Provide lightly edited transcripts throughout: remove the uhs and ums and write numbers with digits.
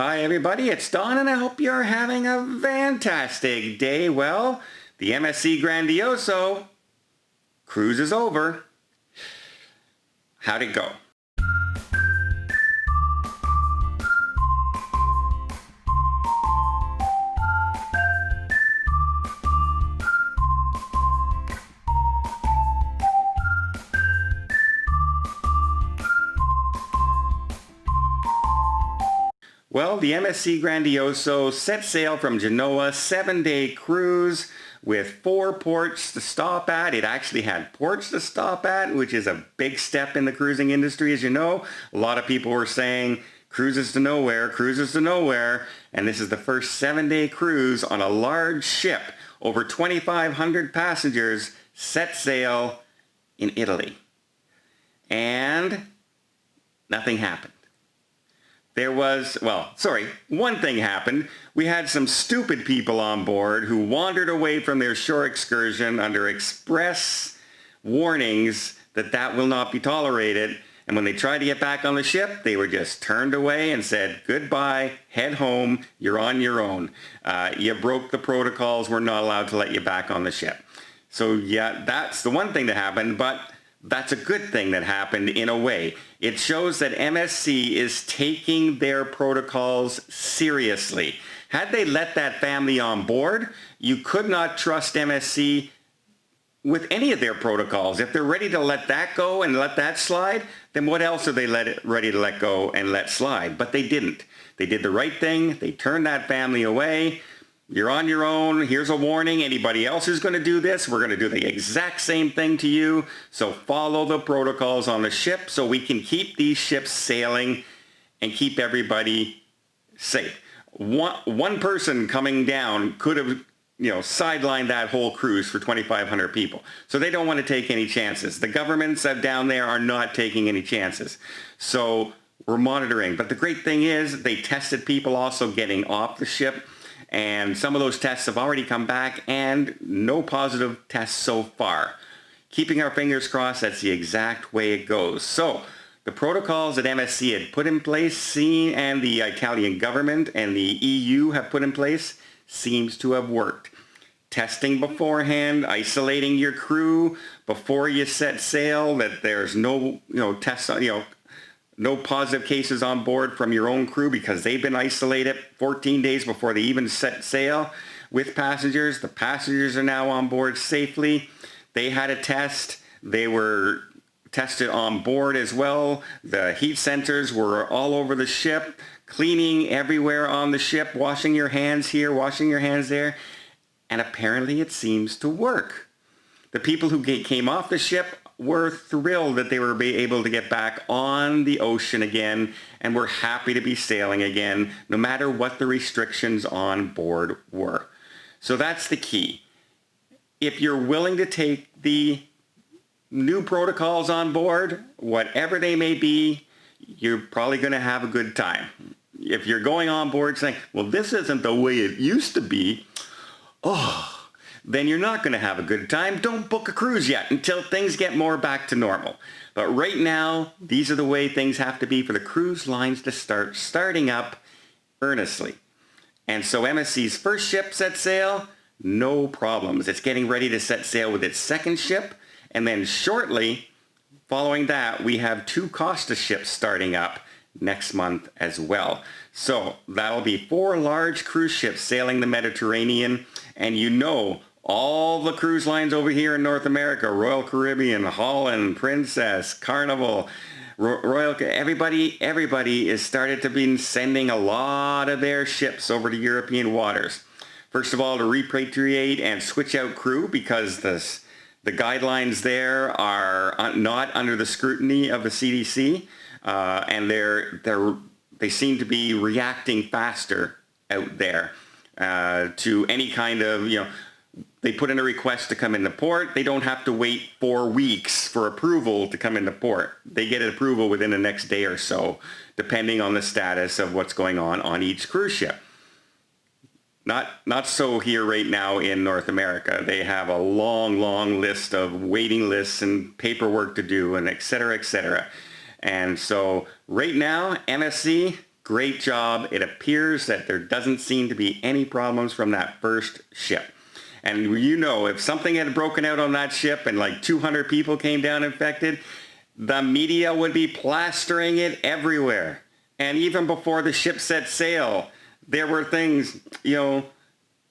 Hi everybody, it's Don and I hope you're having a fantastic day. Well, the MSC Grandioso cruise is over. How'd it go? Well, the MSC Grandioso set sail from Genoa, 7-day cruise with 4 ports to stop at. It actually had ports to stop at, which is a big step in the cruising industry, as you know. A lot of people were saying cruises to nowhere, cruises to nowhere, and this is the first 7-day cruise on a large ship. Over 2,500 passengers set sail in Italy. And nothing happened. One thing happened. We had some stupid people on board who wandered away from their shore excursion under express warnings that that will not be tolerated. And when they tried to get back on the ship, they were just turned away and said, goodbye, head home, you're on your own. You broke the protocols, we're not allowed to let you back on the ship. So yeah, that's the one thing that happened, but that's a good thing that happened in a way. It shows that MSC is taking their protocols seriously. Had they let that family on board, you could not trust MSC with any of their protocols. If they're ready to let that go and let that slide, then what else are they ready to let go and let slide? But they didn't. They did the right thing. They turned that family away. You're on your own. Here's a warning. Anybody else who's going to do this, we're going to do the exact same thing to you. So follow the protocols on the ship so we can keep these ships sailing and keep everybody safe. One person coming down could have, sidelined that whole cruise for 2,500 people. So they don't want to take any chances. The governments down there are not taking any chances. So we're monitoring. But the great thing is they tested people also getting off the ship. And some of those tests have already come back and no positive tests so far. Keeping our fingers crossed, that's the exact way it goes. So the protocols that MSC had put in place and the Italian government and the EU have put in place seems to have worked. Testing beforehand, isolating your crew before you set sail, that there's no no positive cases on board from your own crew because they've been isolated 14 days before they even set sail with passengers. The passengers are now on board safely. They had a test. They were tested on board as well. The heat sensors were all over the ship, cleaning everywhere on the ship, washing your hands here, washing your hands there. And apparently it seems to work. The people who came off the ship were thrilled that they were able to get back on the ocean again and were happy to be sailing again, no matter what the restrictions on board were. So that's the key. If you're willing to take the new protocols on board, whatever they may be, you're probably going to have a good time. If you're going on board saying, well, this isn't the way it used to be, then you're not going to have a good time. Don't book a cruise yet until things get more back to normal. But right now, these are the way things have to be for the cruise lines to starting up earnestly. And so MSC's first ship set sail, no problems. It's getting ready to set sail with its second ship. And then shortly following that, we have 2 Costa ships starting up next month as well. So that'll be 4 large cruise ships sailing the Mediterranean. And all the cruise lines over here in North America, Royal Caribbean, Holland, Princess, Carnival, everybody is started to be sending a lot of their ships over to European waters. First of all, to repatriate and switch out crew because the guidelines there are not under the scrutiny of the CDC, and they seem to be reacting faster out there to any kind of, they put in a request to come into port. They don't have to wait 4 weeks for approval to come into port. They get an approval within the next day or so, depending on the status of what's going on each cruise ship. Not so here right now in North America. They have a long list of waiting lists and paperwork to do and et cetera, et cetera. And so right now, MSC, Great job. It appears that there doesn't seem to be any problems from that first ship. And you know, if something had broken out on that ship and like 200 people came down infected, the media would be plastering it everywhere. And even before the ship set sail, there were things, you know,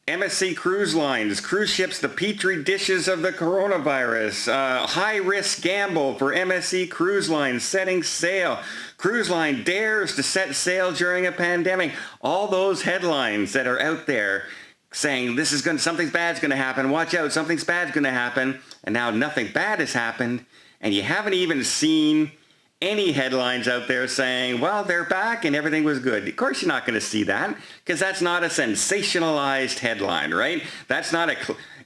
MSC Cruise Lines, cruise ships, the petri dishes of the coronavirus, high-risk gamble for MSC Cruise Lines setting sail, cruise line dares to set sail during a pandemic. All those headlines that are out there saying something bad's going to happen, watch out, something bad's going to happen, and now nothing bad has happened, and you haven't even seen any headlines out there saying, well, they're back and everything was good. Of course, you're not going to see that because that's not a sensationalized headline, right? That's not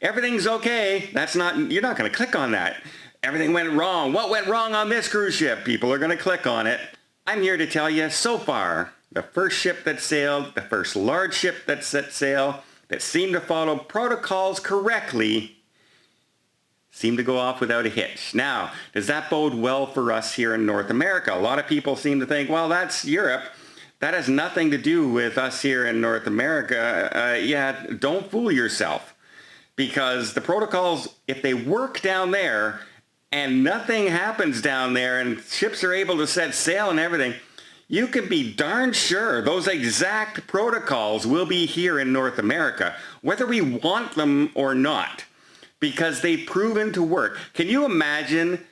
everything's okay. You're not going to click on that. Everything went wrong. What went wrong on this cruise ship? People are going to click on it. I'm here to tell you, so far, the first ship that sailed, the first large ship that set sail, that seemed to follow protocols correctly, seem to go off without a hitch. Now, does that bode well for us here in North America? A lot of people seem to think, well, that's Europe. That has nothing to do with us here in North America. Yeah, don't fool yourself. Because the protocols, if they work down there and nothing happens down there and ships are able to set sail and everything, you can be darn sure those exact protocols will be here in North America, whether we want them or not. Because they've proven to work. Can you imagine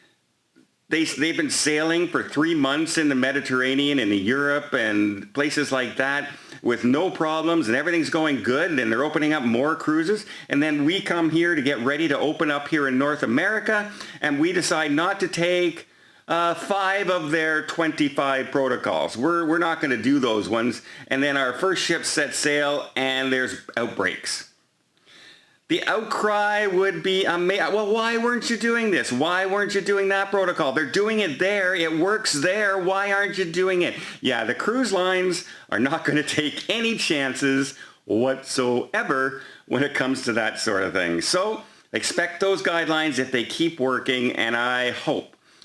they've been sailing for 3 months in the Mediterranean and in Europe and places like that with no problems and everything's going good and they're opening up more cruises, and then we come here to get ready to open up here in North America and we decide not to take 5 of their 25 protocols. We're not going to do those ones, and then our first ship sets sail and there's outbreaks. The outcry would be amazing. Well, why weren't you doing this? Why weren't you doing that protocol? They're doing it there. It works there. Why aren't you doing it? Yeah, the cruise lines are not going to take any chances whatsoever when it comes to that sort of thing. So expect those guidelines if they keep working, and I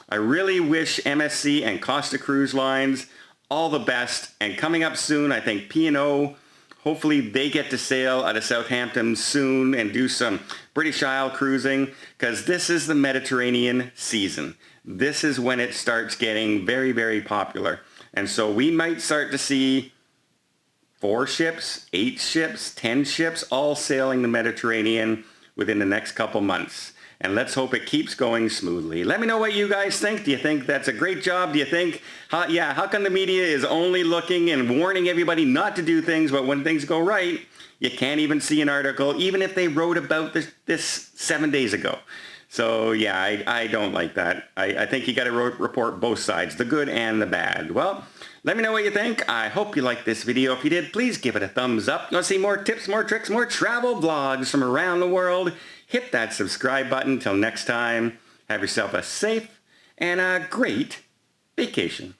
really wish MSC and Costa Cruise Lines all the best. And coming up soon, I think P&O, hopefully they get to sail out of Southampton soon and do some British Isle cruising, because this is the Mediterranean season. This is when it starts getting very, very popular. And so we might start to see 4 ships, 8 ships, 10 ships all sailing the Mediterranean within the next couple months. And let's hope it keeps going smoothly. Let me know what you guys think. Do you think that's a great job? Do you think, how come the media is only looking and warning everybody not to do things, but when things go right, you can't even see an article, even if they wrote about this 7 days ago. So yeah, I don't like that. I think you got to report both sides, the good and the bad. Well, let me know what you think. I hope you liked this video. If you did, please give it a thumbs up. Want to see more tips, more tricks, more travel vlogs from around the world? Hit that subscribe button. Till next time, have yourself a safe and a great vacation.